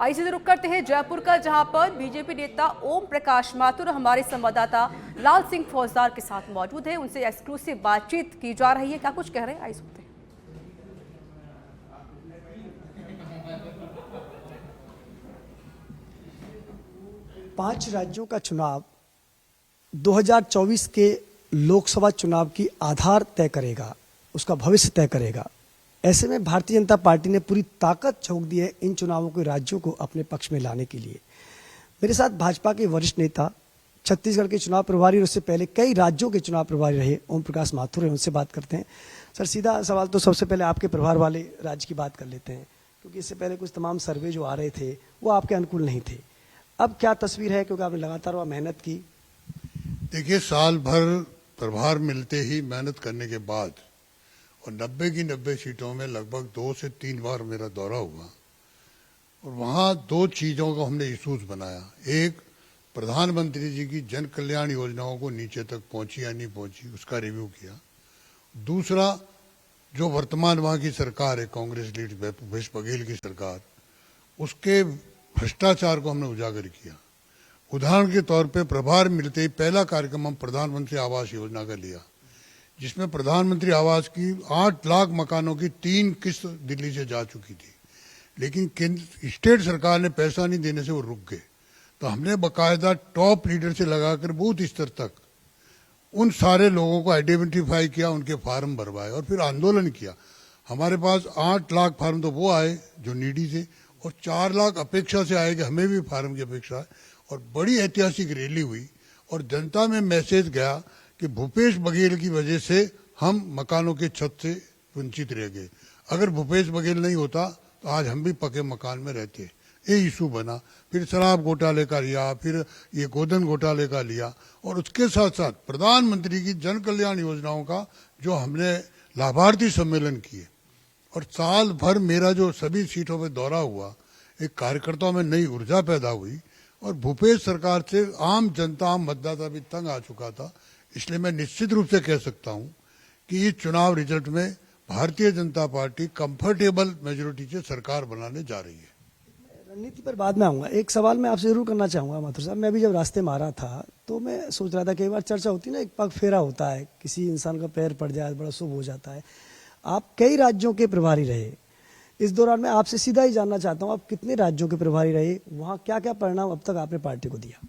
आइए सीधे रुक करते हैं जयपुर का, जहां पर बीजेपी नेता ओम प्रकाश माथुर हमारे संवाददाता लाल सिंह फौजदार के साथ मौजूद है। उनसे एक्सक्लूसिव बातचीत की जा रही है। क्या कुछ कह रहे हैं, आइए सुनते हैं। 5 राज्यों का चुनाव 2024 के लोकसभा चुनाव की आधार तय करेगा, उसका भविष्य तय करेगा। ऐसे में भारतीय जनता पार्टी ने पूरी ताकत झोंक दी है इन चुनावों के राज्यों को अपने पक्ष में लाने के लिए। मेरे साथ भाजपा के वरिष्ठ नेता, छत्तीसगढ़ के चुनाव प्रभारी और उससे पहले कई राज्यों के चुनाव प्रभारी रहे ओम प्रकाश माथुर हैं, उनसे बात करते हैं। सर, सीधा सवाल तो सबसे पहले आपके प्रभार वाले राज्य की बात कर लेते हैं, क्योंकि इससे पहले कुछ तमाम सर्वे जो आ रहे थे वो आपके अनुकूल नहीं थे। अब क्या तस्वीर है, क्योंकि आपने लगातार वह मेहनत की? देखिए, साल भर प्रभार मिलते ही मेहनत करने के बाद और 90 की 90 सीटों में लगभग 2 से 3 बार मेरा दौरा हुआ और वहाँ 2 चीज़ों को हमने इशूज बनाया। एक, प्रधानमंत्री जी की जन कल्याण योजनाओं को नीचे तक पहुंची या नहीं पहुंची, उसका रिव्यू किया। दूसरा, जो वर्तमान वहाँ की सरकार है, कांग्रेस लीड भूपेश बघेल की सरकार, उसके भ्रष्टाचार को हमने उजागर किया। उदाहरण के तौर पे प्रभार मिलते ही पहला कार्यक्रम हम प्रधानमंत्री आवास योजना का लिया, जिसमें प्रधानमंत्री आवास की 8 लाख मकानों की 3 किस्त दिल्ली से जा चुकी थी, लेकिन स्टेट सरकार ने पैसा नहीं देने से वो रुक गए। तो हमने बाकायदा टॉप लीडर से लगाकर बूथ स्तर तक उन सारे लोगों को आइडेंटिफाई किया, उनके फार्म भरवाए और फिर आंदोलन किया। हमारे पास 8 लाख फार्म तो वो आए जो नीडी थे और 4 लाख अपेक्षा से आए कि हमें भी फार्म की अपेक्षा है। और बड़ी ऐतिहासिक रैली हुई और जनता में मैसेज गया कि भूपेश बघेल की वजह से हम मकानों के छत से वंचित रह गए। अगर भूपेश बघेल नहीं होता तो आज हम भी पक्के मकान में रहते। ये इशू बना। फिर शराब घोटाले का लिया, फिर ये गोधन घोटाले का लिया और उसके साथ साथ प्रधानमंत्री की जन कल्याण योजनाओं का जो हमने लाभार्थी सम्मेलन किए। और साल भर मेरा जो सभी सीटों पे दौरा हुआ, एक कार्यकर्ताओं में नई ऊर्जा पैदा हुई और भूपेश सरकार से आम जनता, आम मतदाता भी तंग आ चुका था। इसलिए मैं निश्चित रूप से कह सकता हूं कि इस चुनाव रिजल्ट में Bharatiya Janata party comfortable majority से सरकार बनाने जा रही है। रणनीति पर बाद में आऊंगा। एक सवाल मैं आपसे जरूर करना चाहूंगा माथुर साहब। मैं भी जब रास्ते में आ रहा था तो मैं सोच रहा था, कई बार चर्चा होती है ना, एक पग फेरा होता है, किसी इंसान का पैर पड़ जाए बड़ा शुभ हो जाता है। आप कई राज्यों के प्रभारी रहे, इस दौरान मैं आपसे सीधा ही जानना चाहता हूं, आप कितने राज्यों के प्रभारी रहे, वहां क्या क्या परिणाम अब तक आपने पार्टी को दिया?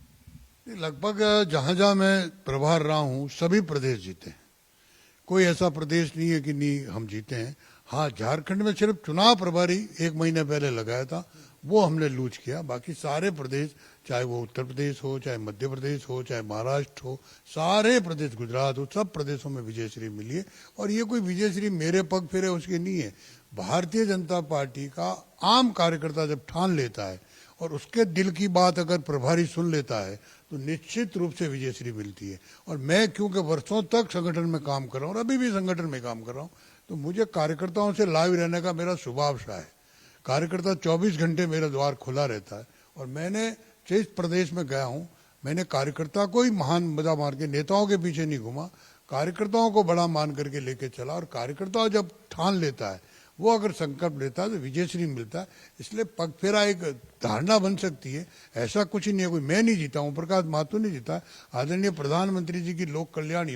लगभग जहां जहां मैं प्रभार रहा हूं सभी प्रदेश जीते हैं। कोई ऐसा प्रदेश नहीं है कि नहीं हम जीते हैं। हाँ, झारखंड में सिर्फ चुनाव प्रभारी 1 महीने पहले लगाया था, वो हमने लूज किया। बाकी सारे प्रदेश, चाहे वो उत्तर प्रदेश हो, चाहे मध्य प्रदेश हो, चाहे महाराष्ट्र हो, सारे प्रदेश, गुजरात हो, सब प्रदेशों में विजयश्री मिली है। और ये कोई विजयश्री मेरे पग फेरे उसकी नहीं है। भारतीय जनता पार्टी का आम कार्यकर्ता जब ठान लेता है और उसके दिल की बात अगर प्रभारी सुन लेता है तो निश्चित रूप से विजयश्री मिलती है। और मैं क्योंकि वर्षों तक संगठन में काम कर रहा हूँ और अभी भी संगठन में काम कर रहा हूँ, तो मुझे कार्यकर्ताओं से लाइव रहने का मेरा स्वभाव सा है। कार्यकर्ता 24 घंटे मेरा द्वार खुला रहता है। और मैंने जिस प्रदेश में गया हूँ, मैंने कार्यकर्ता को ही महान मजा मार के नेताओं के पीछे नहीं घूमा, कार्यकर्ताओं को बड़ा मान करके लेके चला। और कार्यकर्ता जब ठान लेता है, वो अगर संकल्प लेता है तो विजयश्री मिलता है। इसलिए पगफेरा एक धारणा बन सकती है, ऐसा कुछ ही नहीं है। कोई मैं नहीं जीता हूँ, प्रकाश माथुर नहीं जीता, आदरणीय प्रधानमंत्री जी की लोक कल्याण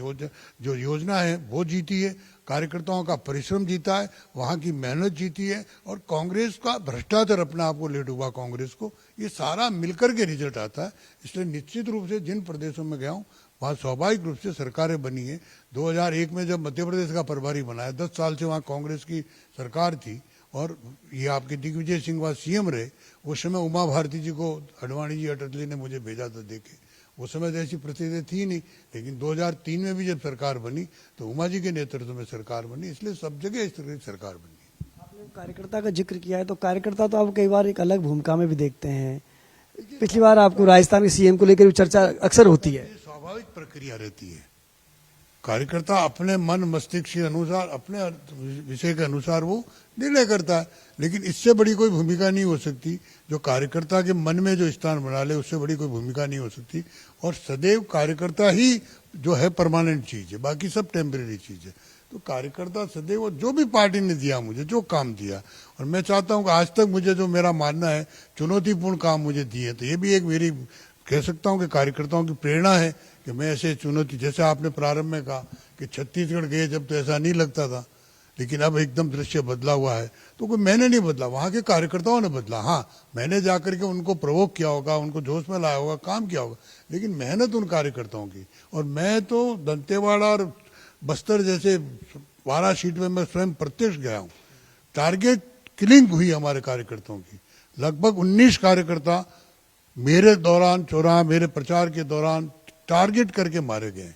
जो योजना है वो जीती है, कार्यकर्ताओं का परिश्रम जीता है, वहाँ की मेहनत जीती है और कांग्रेस का भ्रष्टाचार अपने आप को ले डूबा कांग्रेस को, ये सारा मिलकर के रिजल्ट आता है। इसलिए निश्चित रूप से जिन प्रदेशों में गया हूँ वहाँ स्वाभाविक रूप से सरकारें बनी है। 2001 में जब मध्य प्रदेश का प्रभारी बनाया, 10 साल से वहाँ कांग्रेस की सरकार थी और ये आपके दिग्विजय सिंह वहाँ सीएम रहे। उस समय उमा भारती जी को अडवाणी जी, अटली ने मुझे भेजा था देखे। उस समय तो ऐसी परिस्थिति थी नहीं, लेकिन 2003 में भी जब सरकार बनी तो उमा जी के नेतृत्व में सरकार बनी। इसलिए सब जगह इस तरह की सरकार बनी। आपने कार्यकर्ता का जिक्र किया है, तो कार्यकर्ता तो आप कई बार एक अलग भूमिका में भी देखते हैं। पिछली बार आपको राजस्थान के सीएम को लेकर चर्चा अक्सर होती है। स्वाभाविक प्रक्रिया रहती है। कार्यकर्ता अपने मन मस्तिष्क के अनुसार, अपने विषय के अनुसार वो निर्णय करता है, लेकिन इससे बड़ी कोई भूमिका नहीं हो सकती। जो कार्यकर्ता के मन में जो स्थान बना ले, उससे बड़ी कोई भूमिका नहीं हो सकती। और सदैव कार्यकर्ता ही जो है परमानेंट चीज है, बाकी सब टेम्परेरी चीज है। तो कार्यकर्ता सदैव जो भी पार्टी ने दिया मुझे जो काम दिया, और मैं चाहता हूं कि आज तक मुझे जो मेरा मानना है चुनौतीपूर्ण काम मुझे दिए, तो ये भी एक मेरी कह सकता हूं कि कार्यकर्ताओं की प्रेरणा है कि मैं ऐसे चुनौती, जैसे आपने प्रारंभ में कहा कि छत्तीसगढ़ गए जब तो ऐसा नहीं लगता था, लेकिन अब एकदम दृश्य बदला हुआ है। तो कोई मैंने नहीं बदला, वहां के कार्यकर्ताओं ने बदला। हाँ, मैंने जाकर के उनको प्रोवोक किया होगा, उनको जोश में लाया होगा, काम किया होगा, लेकिन मेहनत उन कार्यकर्ताओं की। और मैं तो दंतेवाड़ा और बस्तर जैसे 12 सीट में मैं स्वयं प्रत्यक्ष गया हूँ। टारगेट किलिंग हुई हमारे कार्यकर्ताओं की। लगभग 19 कार्यकर्ता मेरे दौरान चौराहा, मेरे प्रचार के दौरान टारगेट करके मारे गए।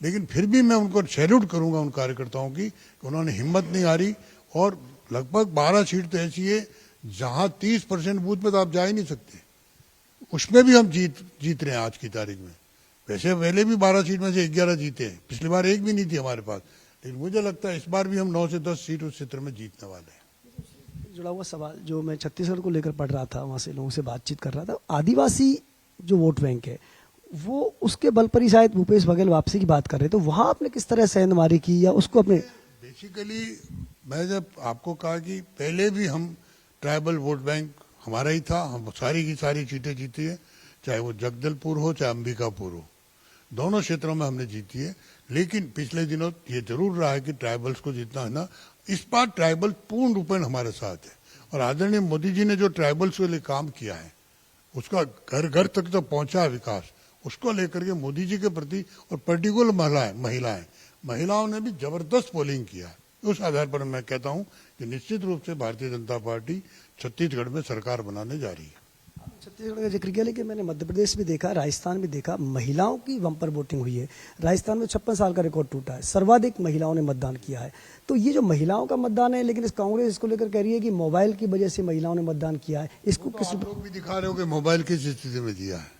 लेकिन फिर भी मैं उनको सैल्यूट करूंगा उन कार्यकर्ताओं की कि उन्होंने हिम्मत नहीं हारी। और लगभग 12 सीट तो ऐसी है जहां 30% बूथ पे तो आप जा ही नहीं सकते, उसमें भी हम जीत रहे हैं आज की तारीख में। वैसे पहले भी 12 सीट में से 11 जीते हैं, पिछली बार एक भी नहीं थी हमारे पास, लेकिन मुझे लगता है इस बार भी हम 9 से 10 सीट उस क्षेत्र में जीतने वाले हैं। जुड़ा हुआ सवाल जो मैं छत्तीसगढ़ को लेकर पढ़ रहा था, वहाँ से लोगों से बातचीत कर रहा था, आदिवासी जो वोट बैंक है वो उसके बल पर ही शायद भूपेश बघेल वापसी की बात कर रहे, तो वहाँ आपने किस तरह सेंधमारी की या उसको अपने? बेसिकली मैं जब आपको कहा कि पहले भी हम ट्राइबल वोट बैंक हमारा ही था, हम सारी की सारी सीटें जीती है, चाहे वो जगदलपुर हो चाहे अंबिकापुर हो, दोनों क्षेत्रों में हमने जीती है। लेकिन पिछले दिनों ये जरूर रहा है कि ट्राइबल्स को जीतना है ना, इस बार ट्राइबल पूर्ण रूपेण हमारे साथ है। और आदरणीय मोदी जी ने जो ट्राइबल्स के लिए काम किया है, उसका घर घर तक जो पहुंचा विकास, उसको लेकर के मोदी जी के प्रति, और पर्टिकुलर महिलाओं ने भी जबरदस्त पोलिंग किया है। उस आधार पर मैं कहता हूं कि निश्चित रूप से भारतीय जनता पार्टी छत्तीसगढ़ में सरकार बनाने जा रही है। छत्तीसगढ़ का जिक्र किया, लेकिन मैंने मध्य प्रदेश भी देखा, राजस्थान भी देखा, महिलाओं की बम्पर वोटिंग हुई है। राजस्थान में 56 साल का रिकॉर्ड टूटा है, सर्वाधिक महिलाओं ने मतदान किया है। तो ये जो महिलाओं का मतदान है, लेकिन इस कांग्रेस इसको लेकर कह रही है कि मोबाइल की वजह से महिलाओं ने मतदान किया है। इसको तो किस आप लोग भी दिखा रहे हो कि मोबाइल किस स्थिति में दिया है,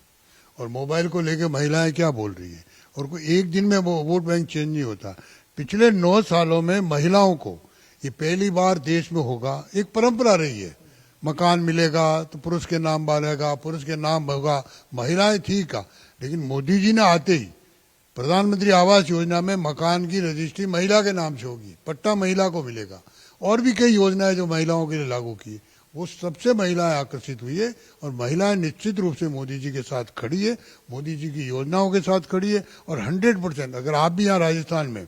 और मोबाइल को लेकर महिलाएं क्या बोल रही है, और कोई एक दिन में वोट बैंक चेंज नहीं होता। पिछले 9 सालों में महिलाओं को ये पहली बार देश में होगा, एक परंपरा रही है, मकान मिलेगा तो पुरुष के नाम बनेगा, पुरुष के नाम होगा, महिलाएं ठीक है। लेकिन मोदी जी ने आते ही प्रधानमंत्री आवास योजना में मकान की रजिस्ट्री महिला के नाम से होगी, पट्टा महिला को मिलेगा, और भी कई योजनाएं जो महिलाओं के लिए लागू की, वो सबसे महिलाएं आकर्षित हुई है। और महिलाएं निश्चित रूप से मोदी जी के साथ खड़ी है, मोदी जी की योजनाओं के साथ खड़ी है। और 100% अगर आप भी यहाँ राजस्थान में,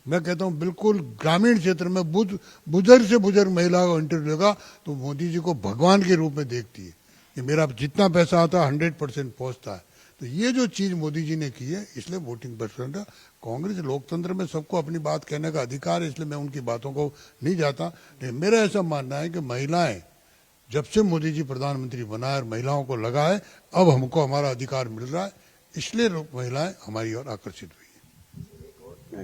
मैं कहता हूँ बिल्कुल ग्रामीण क्षेत्र में बुजुर्ग से बुजुर्ग महिला को इंटरव्यू लेगा तो मोदी जी को भगवान के रूप में देखती है कि मेरा जितना पैसा आता है 100% पहुंचता है। तो ये जो चीज मोदी जी ने की है, इसलिए वोटिंग परसेंट। कांग्रेस लोकतंत्र में सबको अपनी बात कहने का अधिकार है, इसलिए मैं उनकी बातों को नहीं जाता। लेकिन मेरा ऐसा मानना है कि महिलाएं, जब से मोदी जी प्रधानमंत्री बनाए और महिलाओं को लगा है अब हमको हमारा अधिकार मिल रहा है, इसलिए महिलाएं हमारी ओर आकर्षित हुई।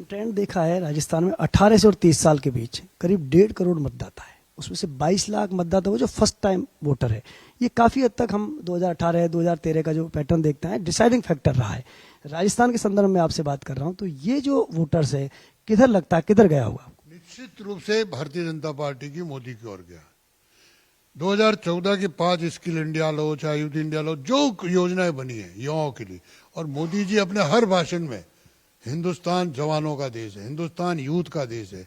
ट्रेंड देखा है राजस्थान में 18 से और 30 साल के बीच करीब 1.5 करोड़ मतदाता है, उसमें से 22 लाख मतदाता वो जो फर्स्ट टाइम वोटर है। ये काफी हद तक हम 2018 2013 का जो पैटर्न देखते हैं डिसाइडिंग फैक्टर रहा है। राजस्थान के संदर्भ में आपसे बात कर रहा हूं, तो ये जो वोटर्स है किधर लगता है, किधर गया होगा? निश्चित रूप से भारतीय जनता पार्टी की मोदी की ओर गया। 2014 के 5 स्किल इंडिया लो चाहे यूथ इंडिया लो, जो योजनाएं बनी है युवाओं के लिए, और मोदी जी अपने हर भाषण में हिंदुस्तान जवानों का देश है, हिंदुस्तान यूथ का देश है,